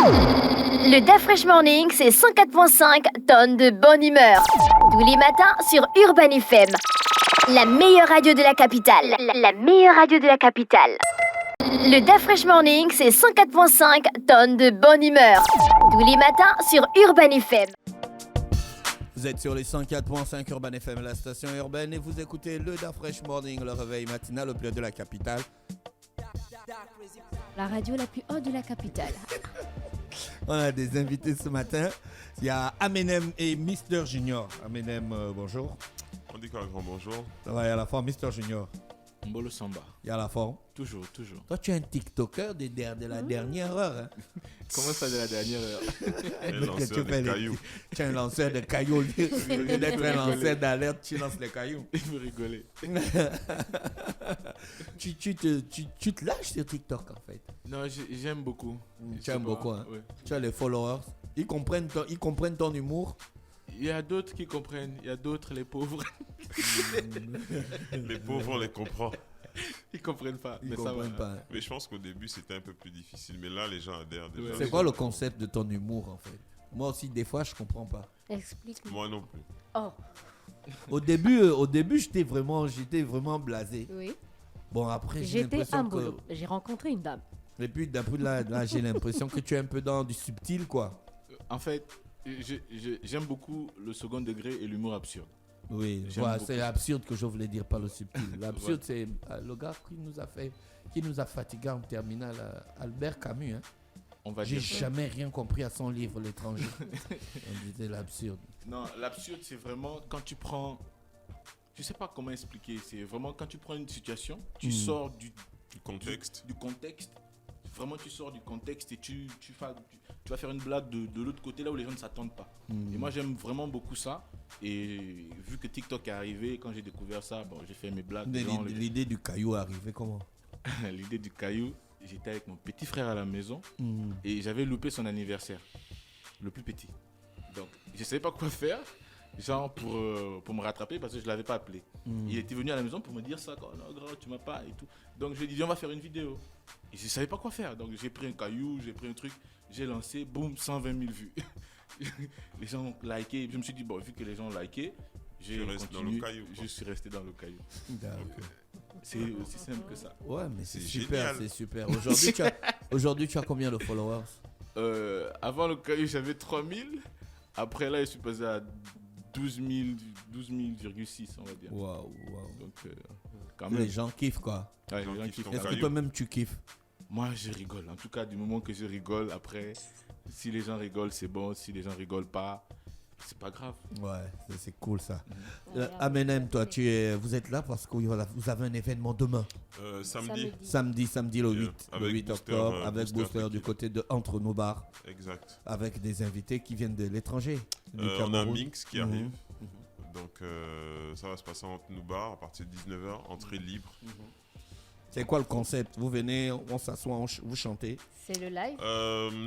Le DAF Fresh Morning, c'est 104.5 tonnes de bonne humeur. Tous les matins sur Urban FM. La meilleure radio de la capitale. La meilleure radio de la capitale. Le DAF Fresh Morning, c'est 104.5 tonnes de bonne humeur. Tous les matins sur Urban FM. Vous êtes sur les 104.5 Urban FM, la station urbaine, et vous écoutez le DAF Fresh Morning, le réveil matinal au plus haut de la capitale. La radio la plus haute de la capitale. On a des invités ce matin. Il y a Amenem et Mister Junior. Amenem, bonjour. On dit quoi, grand bonjour? Ça va, il y a la forme, Mister Junior. Mbolo Samba. Il y a la forme. Toujours. Toi, tu es un TikToker de la dernière heure. Hein? Comment ça de la dernière heure? Un lanceur de cailloux. Tu es un lanceur de cailloux. Au lieu d'être un lanceur d'alerte, tu lances les cailloux. Il veut rigoler. tu te lâches sur TikTok, en fait. Non, j'aime beaucoup. Tu aimes beaucoup, hein? Ouais. Tu as les followers. Ils comprennent ton humour. Il y a d'autres qui comprennent, il y a d'autres, les pauvres. Les pauvres, on les comprend. Ils comprennent pas. Ils mais comprennent ça va. pas. Mais je pense qu'au début, c'était un peu plus difficile. Mais là, les gens adhèrent déjà. Ouais. C'est quoi le concept de ton humour, en fait? Moi aussi, des fois, je comprends pas. Explique-moi. Moi non plus. Oh, Au début, j'étais vraiment blasé. oui. Bon, après, j'ai J'étais l'impression un que... boulot. J'ai rencontré une dame. Et puis, d'après là, j'ai l'impression que tu es un peu dans du subtil, quoi. En fait, j'aime beaucoup le second degré et l'humour absurde. Oui, J'aime voilà, beaucoup c'est ça. l'absurde que je voulais dire, pas le subtil. L'absurde, Ouais. c'est le gars qui nous a fatigués en terminale, Albert Camus. Hein. On va J'ai dire ça. jamais rien compris à son livre, L'étranger. On disait l'absurde. Non, l'absurde, c'est vraiment quand tu prends... Je sais pas comment expliquer. C'est vraiment quand tu prends une situation, tu sors du Contexte. du contexte. Vraiment, tu sors du contexte et tu vas faire une blague de l'autre côté, là où les gens ne s'attendent pas. Et moi, j'aime vraiment beaucoup ça. Et vu que TikTok est arrivé, quand j'ai découvert ça, bon, j'ai fait mes blagues. Mais dedans, l'idée du caillou est arrivée comment? L'idée du caillou, j'étais avec mon petit frère à la maison et j'avais loupé son anniversaire, le plus petit. Donc, je ne savais pas quoi faire, genre pour me rattraper parce que je ne l'avais pas appelé. Il était venu à la maison pour me dire ça, quoi. Non, grand, tu m'as pas et tout. Donc, je lui ai dit, on va faire une vidéo. Et je ne savais pas quoi faire. Donc, j'ai pris un caillou, j'ai pris un truc, j'ai lancé, boum, 120 000 vues. Les gens ont liké. Je me suis dit, bon, vu que les gens ont liké, j'ai Tu restes dans continué. le caillou, quoi. Je suis resté dans le caillou. D'accord. C'est aussi simple que ça. Ouais, mais c'est C'est super, génial. c'est super. Aujourd'hui, tu as combien de followers? Avant le caillou, j'avais 3000. Après, là, je suis passé à 12 000,6, on va dire. Waouh. Donc, quand Les même. gens kiffent, quoi. Ouais, les gens gens kiffent kiffent. ton Est-ce que caillou. toi-même, tu kiffes? Moi, je rigole. En tout cas, du moment que je rigole, après, si les gens rigolent, c'est bon. Si les gens rigolent pas, c'est pas grave. Ouais, c'est cool, ça. Ouais, Amenem, toi, vous êtes là parce que voilà, vous avez un événement demain. Samedi. Samedi le 8, Avec le 8 Booster, octobre, avec Booster Booster du Piquet. côté de Entre nos bars, Exact. avec des invités qui viennent de l'étranger. Du On a Cameroun. Minx qui arrive. Donc, ça va se passer entre nous bars à partir de 19h, entrée libre. C'est quoi le concept? Vous venez, on s'assoit, vous chantez. C'est le live.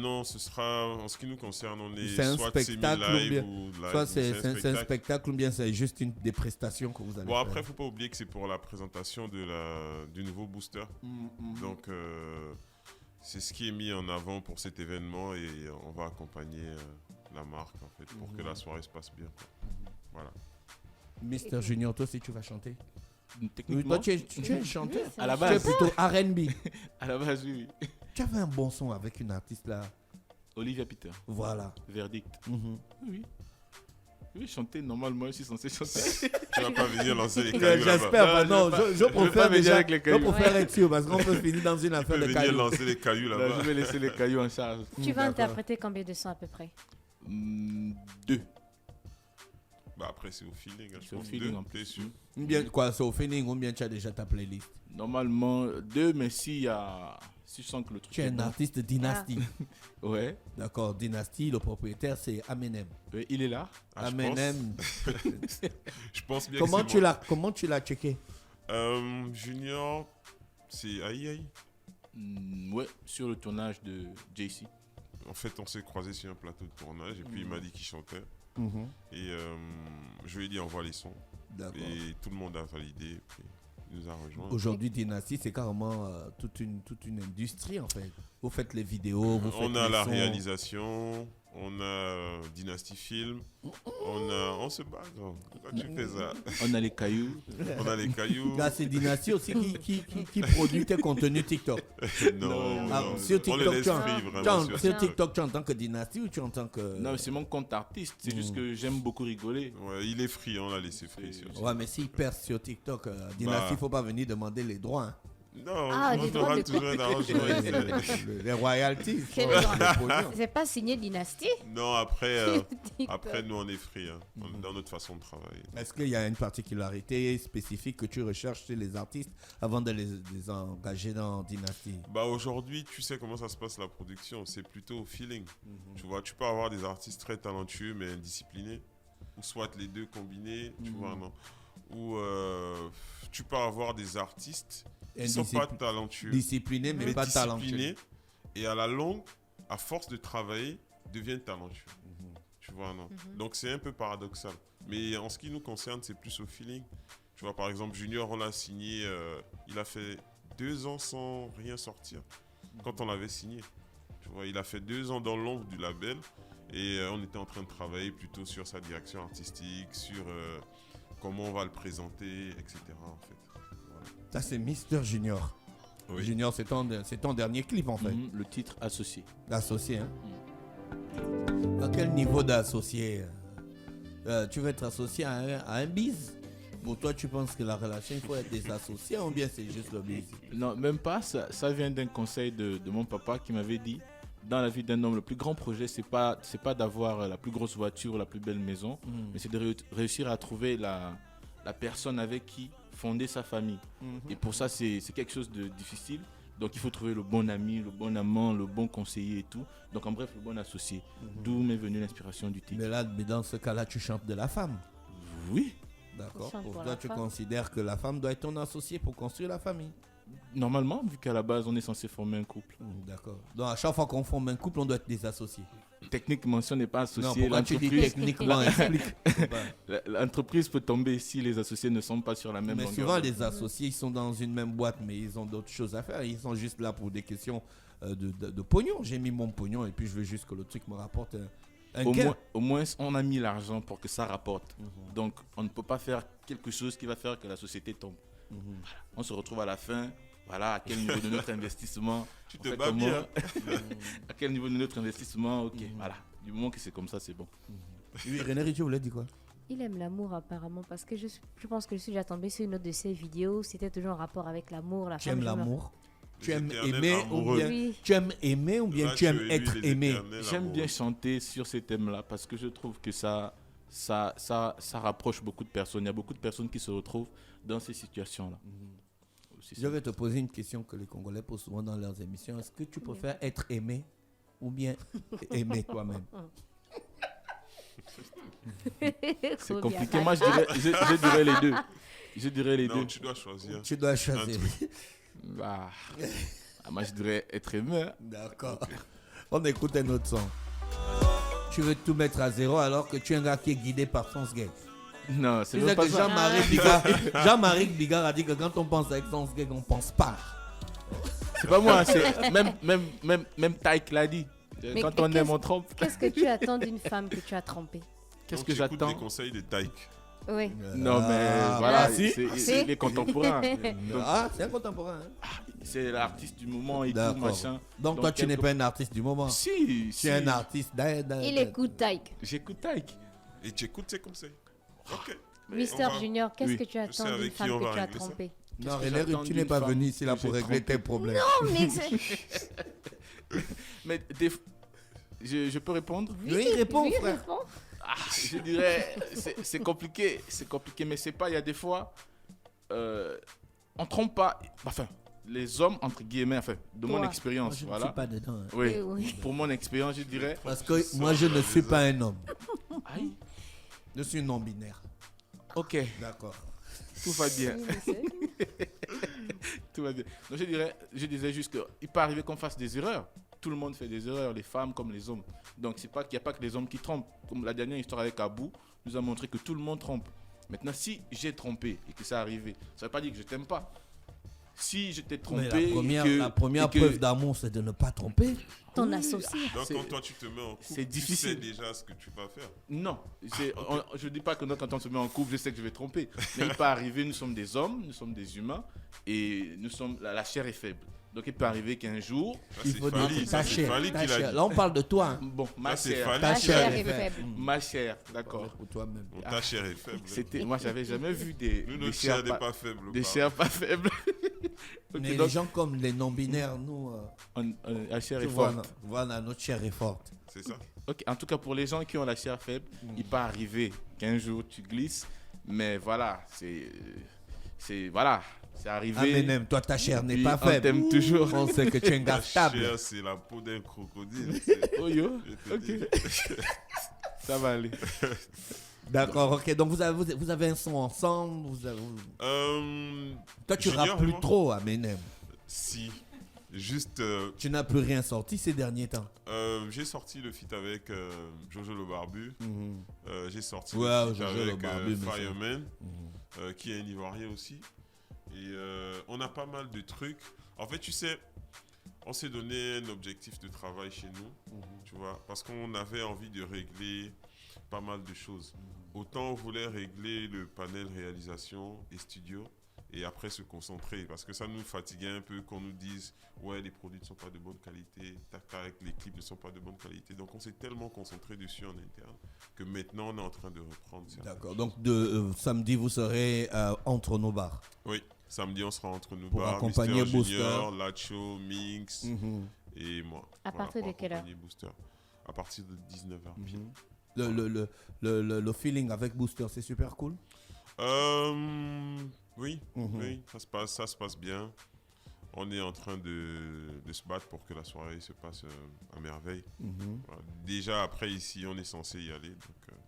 Non, ce sera, en ce qui nous concerne, on est C'est un soit spectacle semi-live ou bien- ou live. Soit ou c'est un spectacle ou bien c'est juste des prestations que vous allez Bon, faire. après, faut pas oublier que c'est pour la présentation du nouveau booster. Donc, c'est ce qui est mis en avant pour cet événement et on va accompagner la marque en fait pour que la soirée se passe bien, quoi. Voilà. Mister Junior, toi aussi tu vas chanter? Oui, Techniquement, toi tu es chanteur. à la Tu es base, plutôt R&B. à la base, oui. Tu avais un bon son avec une artiste là. Olivia Peter, Voilà. verdict. Mhm. Oui. Oui, chanter, normalement, je suis censé chanter. Tu vas pas venir lancer les cailloux là-bas. J'espère pas. Non, Non, je vais je pas préfère venir déjà. avec les Je cailloux. préfère être sûr parce qu'on peut finir dans une Tu affaire peux de venir cailloux. lancer les cailloux Là, là-bas. je vais laisser les cailloux en charge. Tu vas D'accord. interpréter combien de sons à peu près? 2. Bah après c'est au feeling, hein, je C'est au pense. feeling, Deux, en plus. t'es sûr. Ou bien quoi, c'est au feeling ou bien tu as déjà ta playlist. Normalement 2, mais si je sens que le truc Tu es est un bon. artiste Dynasty. Ouais, D'accord, Dynasty, le propriétaire c'est Amenem. il est là. Ah, Amenem. Je pense bien Comment que tu l'as checké? Junior, c'est aïe. Ouais, sur le tournage de JC. En fait, on s'est croisés sur un plateau de tournage et puis il m'a dit qu'il chantait. Et je lui ai dit envoie les sons. D'accord. Et tout le monde a validé. Et puis nous a rejoints. Aujourd'hui, Dynasty, c'est carrément toute une industrie en fait. Vous faites les vidéos, vous faites On a les la sons. réalisation, on a Dynasty Film, on se bat, grand. Pourquoi tu fais ça? On a les cailloux. On a les cailloux. Là, c'est Dynasty aussi qui produit tes contenus TikTok. Non, Ah, non, sur on les TikTok, laisse tu en- free, tu vraiment. en- sur- sur TikTok, tu es en tant que Dynasty ou tu es en tant que. Non, c'est mon compte artiste. C'est juste que j'aime beaucoup rigoler. Ouais, il est free, on l'a laissé free. sur- Ouais, mais s'il perce sur TikTok, Dynasty, il faut pas venir demander les droits. Hein. Non, Ah, on les droits aura de toujours un arrangement. Les royalties. Quel ouais, genre? le pognon. C'est pas signé Dynasty? Non, après, TikTok. après, nous, on est free, hein, dans notre façon de travailler. Est-ce qu'il y a une particularité spécifique que tu recherches chez les artistes avant de les engager dans Dynasty? Bah aujourd'hui, tu sais comment ça se passe la production, c'est plutôt au feeling. Tu vois, tu peux avoir des artistes très talentueux mais indisciplinés, ou soit les deux combinés, tu vois, non. Ou tu peux avoir des artistes qui sont pas talentueux, Discipliné, mais pas talentueux. disciplinés, et à la longue, à force de travailler, deviennent talentueux. Tu vois, non. Donc c'est un peu paradoxal. Mais en ce qui nous concerne, c'est plus au feeling. Tu vois, par exemple, Junior, on l'a signé, il a fait 2 ans sans rien sortir quand on l'avait signé. Tu vois, il a fait 2 ans dans l'ombre du label et on était en train de travailler plutôt sur sa direction artistique, sur comment on va le présenter, etc. En fait. Voilà. Ça, c'est Mister Junior. Oui. Junior, c'est ton dernier clip en fait. Le titre associé. D'associé. Hein? À quel niveau d'associé tu veux être associé à un biz? Pour toi, tu penses que la relation, il faut être des associés ou bien c'est juste le biz? Non, même pas. Ça vient d'un conseil de mon papa qui m'avait dit, dans la vie d'un homme, le plus grand projet, c'est pas d'avoir la plus grosse voiture, la plus belle maison, mais c'est de réussir à trouver la personne avec qui fonder sa famille. Et pour ça, c'est quelque chose de difficile. Donc il faut trouver le bon ami, le bon amant, le bon conseiller et tout. Donc en bref, le bon associé. D'où m'est venue l'inspiration du titre. Mais dans ce cas-là, tu chantes de la femme. Oui, D'accord. Tu chantes Pour pour toi, la tu femme. considères que la femme doit être ton associé pour construire la famille. normalement, vu qu'à la base, on est censé former un couple. D'accord. Donc à chaque fois qu'on forme un couple, on doit être des associés. Techniquement, si on n'est pas Non, associé, pourquoi tu dis l'entreprise techniquement? Explique. l'entreprise peut tomber si les associés ne sont pas sur la même Mais longueur. souvent, les associés, ils sont dans une même boîte, mais ils ont d'autres choses à faire. Ils sont juste là pour des questions de pognon. J'ai mis mon pognon et puis je veux juste que le truc me rapporte un gain. Au moins, on a mis l'argent pour que ça rapporte. Donc, on ne peut pas faire quelque chose qui va faire que la société tombe. Voilà. On se retrouve à la fin. Voilà, à quel niveau de notre investissement. Tu on te fait bats comment, bien. à quel niveau de notre investissement, ok, voilà. Du moment que c'est comme ça, c'est bon. Oui, René Ritchie voulait dire quoi? Il aime l'amour apparemment parce que je pense que je suis déjà tombée sur une autre de ses vidéos. C'était toujours en rapport avec l'amour. La Tu femme, aimes je me- l'amour? Tu aimes Les éternels aimer ou amoureux. bien Oui. tu aimes aimer ou bien Là, tu aimes es être lui, les aimé? éternels J'aime bien amoureux. chanter sur ces thèmes-là parce que je trouve que ça rapproche beaucoup de personnes. Il y a beaucoup de personnes qui se retrouvent dans ces situations-là. Aussi, Je vais te poser une question que les Congolais posent souvent dans leurs émissions. Est-ce que tu préfères être aimé ou bien aimer toi-même? c'est Trop compliqué. bien. Moi, je dirais les deux. Je dirais les Non, deux. tu dois choisir. Tu dois choisir. Bah, moi, je dirais être aimé. Hein. D'accord. On écoute un autre son. Tu veux tout mettre à zéro alors que tu es un gars qui est guidé par son gay. Non, c'est Tu même sais pas que ça. Jean-Marie Bigard a dit que quand on pense avec son gay, on pense pas. C'est pas moi, c'est même Taïk l'a dit. Mais Quand on aime, on trompe. Qu'est-ce que tu attends d'une femme que tu as trompée? Qu'est-ce Donc, que tu écoutes j'attends? les conseils de Taïk. Oui. Non, mais Ah, voilà, si. c'est les contemporains. Ah, c'est un contemporain. Hein? C'est l'artiste du moment et tout, D'accord. machin. Donc toi, tu n'es quelque- pas un artiste du moment. Si, Tu es un artiste. Il écoute Taïk. J'écoute Taïk. Et tu écoutes ses conseils. Ok. Mister on va- Junior, qu'est-ce oui. que tu sais attends d'une avec qui femme on que va tu as régler ça. trompée? Non, Qu'est-ce que René, j'attends tu d'une n'es pas femme venu ici là que pour j'ai régler tes trompée? problèmes. Non, mais Mais je peux répondre? Oui, réponds, oui, frère. réponds. Je dirais, c'est compliqué, mais c'est pas, il y a des fois, on trompe pas, enfin, les hommes, entre guillemets, enfin, de mon Toi. expérience, Je ne voilà. suis pas dedans. Hein. Oui, Oui. pour mon expérience, je dirais, Parce que moi, je ne suis pas un homme. aïe, Je suis non-binaire. ok, D'accord. tout va bien, Oui, je sais. tout va bien. Donc je disais juste qu'il peut arriver qu'on fasse des erreurs. Tout le monde fait des erreurs, les femmes comme les hommes. Donc c'est pas qu'il n'y a pas que les hommes qui trompent. Comme la dernière histoire avec Abou nous a montré que tout le monde trompe. Maintenant, si j'ai trompé et que ça arrivé, ça ne veut pas dire que je t'aime pas. Si je t'ai Mais trompé... la première preuve d'amour, c'est de ne pas tromper. Ton associé. Donc quand toi tu te mets en couple, c'est tu difficile. sais déjà ce que tu vas faire. Non, je ne dis pas que quand on se met en couple, je sais que je vais tromper. Mais il peut arriver, nous sommes des hommes, nous sommes des humains, et la chair est faible. Donc il peut arriver qu'un jour, Ça, Il c'est faut dire Fally, que ça, ta c'est chair, Fally ta qui l'a chair. dit. Là, on parle de toi. Hein. bon, ma Ça, c'est chair, Fally. Ta La chair chair est est faible. faible. ma chair, d'accord. Pour toi-même. Bon, ta chair est faible. Moi, j'avais jamais vu des Nous, des notre chair chairs n'est pas faible. des pardon. chairs pas faibles. Ok, Mais donc, les gens comme les non-binaires, nous, la chair tu est vois, forte. voilà, notre chair est forte. C'est ça. Ok, en tout cas, pour les gens qui ont la chair faible, il peut arriver qu'un jour tu glisses, mais voilà, c'est arrivé. Amenem, toi, ta chair n'est Puis pas on faible. t'aime toujours. On sait que tu es un gars Ta stable. chair, c'est la peau d'un crocodile. Oh yo, Je te dis. ok. Ça va aller. D'accord, ok. Donc, vous avez un son ensemble. Toi, tu Junior, rappes plus moi trop, Amenem. Si. Juste, Tu n'as plus rien sorti ces derniers temps. j'ai sorti le feat avec Jojo le Barbu. J'ai sorti Ouais, le feat Jojo le avec Barbu, mais Fireman, qui est un Ivoirien aussi. Et on a pas mal de trucs. En fait, tu sais, on s'est donné un objectif de travail chez nous, tu vois, parce qu'on avait envie de régler pas mal de choses. Autant on voulait régler le panel réalisation et studio, et après se concentrer, parce que ça nous fatiguait un peu qu'on nous dise ouais, les produits ne sont pas de bonne qualité, tac tac, les clips ne sont pas de bonne qualité. Donc on s'est tellement concentré dessus en interne que maintenant on est en train de reprendre ça. D'accord. Donc, samedi, vous serez entre nos bars. Oui, samedi on sera entre nous Pour bars, accompagner Mister Booster. Junior, Lacho, Minx et moi. À partir pour de quelle heure accompagner Booster. À partir de 19h pile. Le feeling avec Booster, c'est super cool. Oui, oui, ça se passe bien. On est en train de se battre pour que la soirée se passe à merveille. Voilà. Déjà, après, ici, on est censé y aller.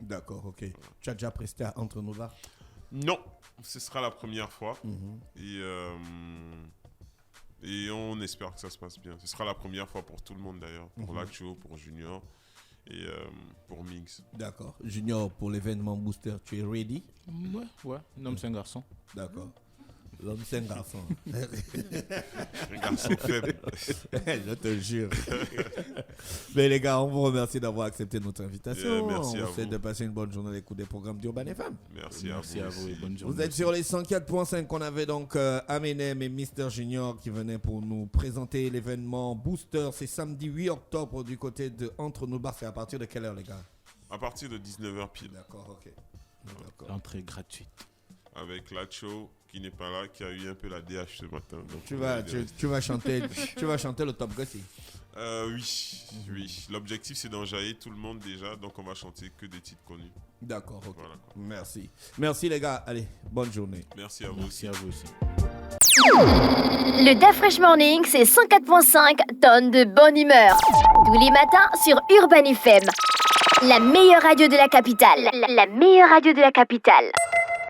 D'accord, ok. Tu as déjà presté à entre nos bars? Non, ce sera la première fois. Et on espère que ça se passe bien. Ce sera la première fois pour tout le monde d'ailleurs. Pour Lacho, pour Junior et pour Minx. D'accord. Junior, pour l'événement Booster, tu es ready? Ouais, un homme, c'est un garçon. D'accord. L'homme, c'est un garçon. Un garçon faible. Je te jure. Mais les gars, on vous remercie d'avoir accepté notre invitation. Merci on à vous souhaite vous. de passer une bonne journée à l'écoute des programmes d'Urban FM. Merci à vous aussi. et bonne journée. Vous êtes sur les 104.5. On avait donc Amenem et Mister Junior qui venaient pour nous présenter l'événement Booster. C'est samedi 8 octobre du côté de Entre nos bars. C'est à partir de quelle heure, les gars? À partir de 19h pile. D'accord, ok. D'accord. L'entrée gratuite. Avec Lacho qui n'est pas là, qui a eu un peu la DH ce matin. Donc Tu on vas chanter, tu vas chanter le Top Gussie. Oui. L'objectif c'est d'enjailler tout le monde déjà, donc on va chanter que des titres connus. D'accord, ok. Voilà, quoi. Merci. Merci les gars. Allez, bonne journée. Merci à vous Merci aussi. à vous aussi. Le Da Fresh Morning, c'est 104.5 tonnes de bonne humeur. Tous les matins sur Urban FM. La meilleure radio de la capitale. La meilleure radio de la capitale.